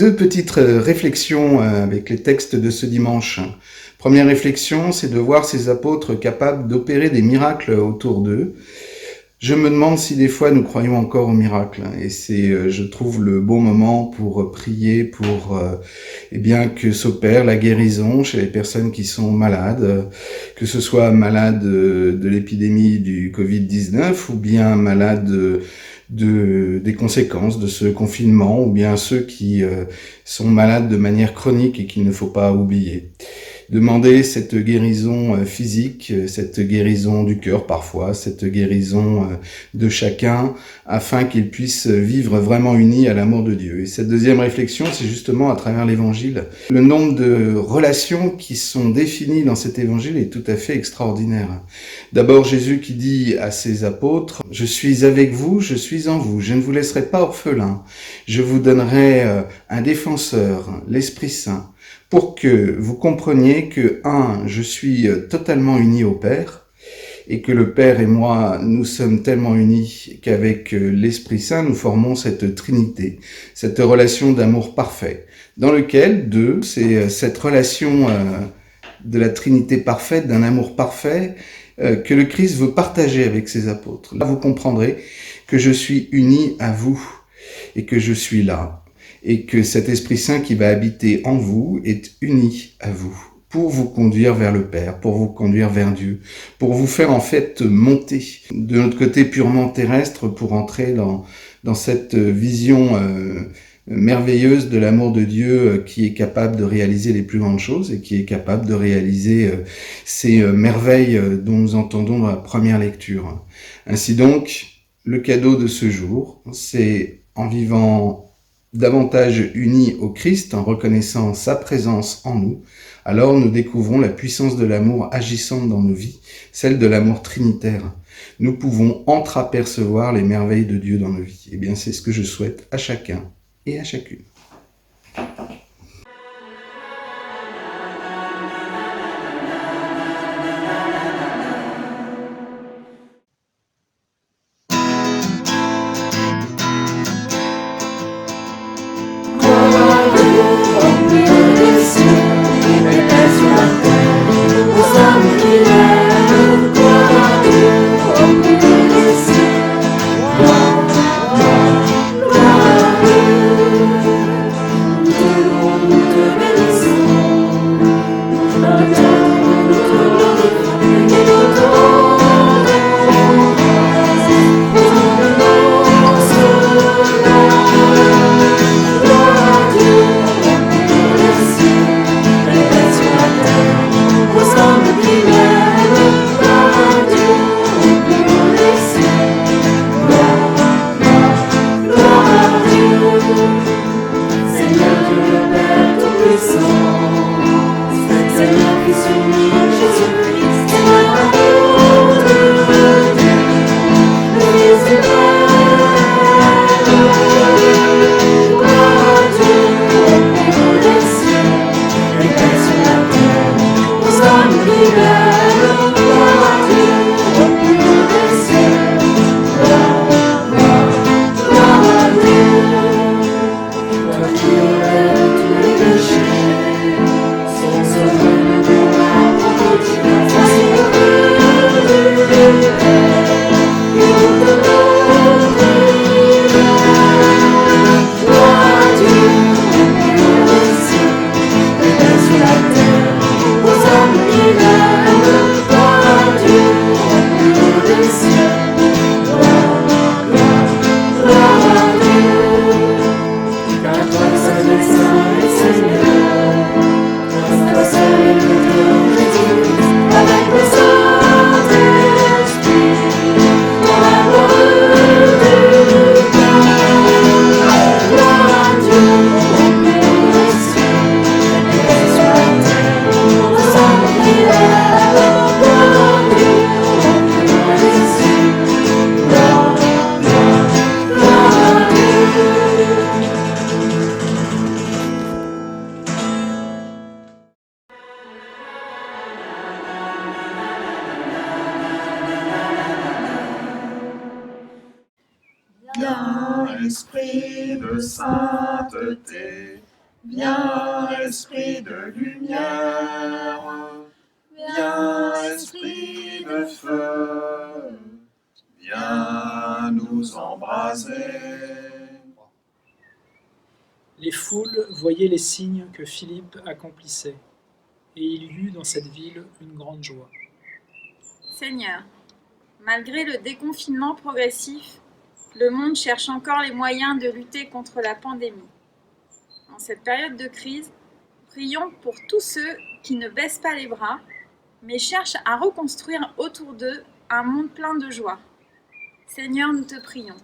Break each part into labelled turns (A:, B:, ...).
A: Deux petites réflexions avec les textes de ce dimanche. Première réflexion, c'est de voir ces apôtres capables d'opérer des miracles autour d'eux. Je me demande si des fois nous croyons encore aux miracles, et c'est, je trouve, le bon moment pour prier pour eh bien que s'opère la guérison chez les personnes qui sont malades, que ce soit malades de l'épidémie du Covid-19 ou bien malades des conséquences de ce confinement, ou bien ceux qui sont malades de manière chronique et qu'il ne faut pas oublier. Demander cette guérison physique, cette guérison du cœur parfois, cette guérison de chacun, afin qu'ils puissent vivre vraiment unis à l'amour de Dieu. Et cette deuxième réflexion, c'est justement à travers l'Évangile. Le nombre de relations qui sont définies dans cet Évangile est tout à fait extraordinaire. D'abord Jésus qui dit à ses apôtres, « Je suis avec vous, je suis en vous, je ne vous laisserai pas orphelins, je vous donnerai un défenseur, l'Esprit Saint, pour que vous compreniez que, je suis totalement uni au Père, et que le Père et moi, nous sommes tellement unis qu'avec l'Esprit Saint, nous formons cette Trinité, cette relation d'amour parfait, dans lequel, c'est cette relation de la Trinité parfaite, d'un amour parfait, que le Christ veut partager avec ses apôtres. Là, vous comprendrez que je suis uni à vous, et que je suis là. Et que cet Esprit Saint qui va habiter en vous est uni à vous, pour vous conduire vers le Père, pour vous conduire vers Dieu, pour vous faire en fait monter de notre côté purement terrestre pour entrer dans cette vision merveilleuse de l'amour de Dieu qui est capable de réaliser les plus grandes choses et qui est capable de réaliser ces merveilles dont nous entendons dans la première lecture. Ainsi donc, le cadeau de ce jour, c'est en vivant davantage unis au Christ, en reconnaissant sa présence en nous, alors nous découvrons la puissance de l'amour agissante dans nos vies, celle de l'amour trinitaire. Nous pouvons entreapercevoir les merveilles de Dieu dans nos vies. Eh bien, c'est ce que je souhaite à chacun et à chacune.
B: Viens, esprit de sainteté, Viens, esprit de lumière, viens, esprit de feu, viens nous embraser.
C: Les foules voyaient les signes que Philippe accomplissait, et il y eut dans cette ville une grande joie.
D: Seigneur, malgré le déconfinement progressif, le monde cherche encore les moyens de lutter contre la pandémie. En cette période de crise, prions pour tous ceux qui ne baissent pas les bras, mais cherchent à reconstruire autour d'eux un monde plein de joie. Seigneur, nous te prions.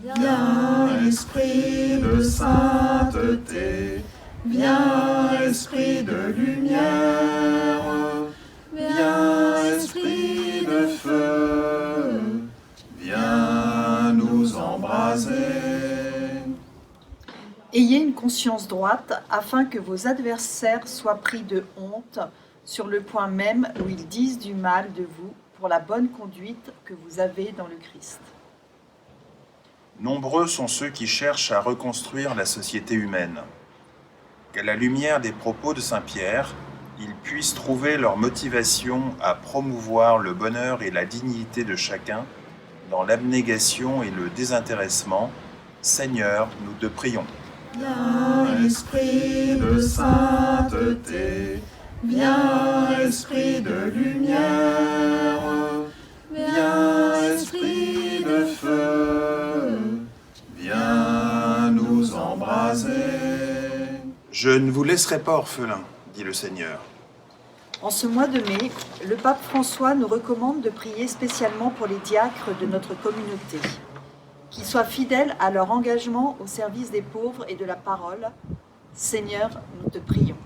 B: Viens, esprit de sainteté, viens, esprit de lumière, viens, esprit de feu, viens nous embraser.
E: Ayez une conscience droite afin que vos adversaires soient pris de honte sur le point même où ils disent du mal de vous pour la bonne conduite que vous avez dans le Christ.
F: Nombreux sont ceux qui cherchent à reconstruire la société humaine. Qu'à la lumière des propos de saint Pierre, ils puissent trouver leur motivation à promouvoir le bonheur et la dignité de chacun dans l'abnégation et le désintéressement. Seigneur, nous te prions.
B: Viens, esprit de sainteté, viens, esprit de lumière, viens, esprit de feu, viens nous embraser.
F: Je ne vous laisserai pas orphelins, dit le Seigneur.
E: En ce mois de mai, le pape François nous recommande de prier spécialement pour les diacres de notre communauté, qu'ils soient fidèles à leur engagement au service des pauvres et de la parole. Seigneur, nous te prions.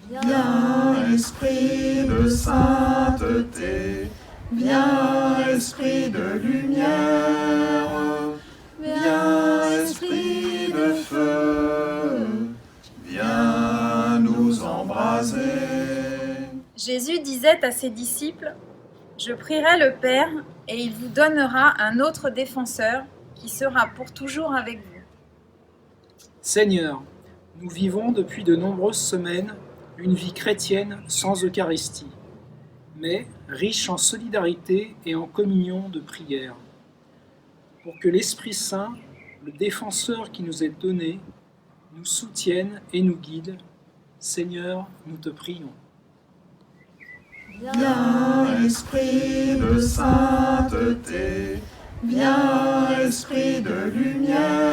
B: Viens, esprit de sainteté, viens, esprit de lumière, viens, esprit de feu, viens nous embraser.
D: Jésus disait à ses disciples, « Je prierai le Père et il vous donnera un autre défenseur qui sera pour toujours avec vous. »
C: Seigneur, nous vivons depuis de nombreuses semaines une vie chrétienne sans Eucharistie, mais riche en solidarité et en communion de prière. Pour que l'Esprit Saint, le défenseur qui nous est donné, nous soutienne et nous guide, Seigneur, nous te prions.
B: Viens, esprit de sainteté, viens, esprit de lumière,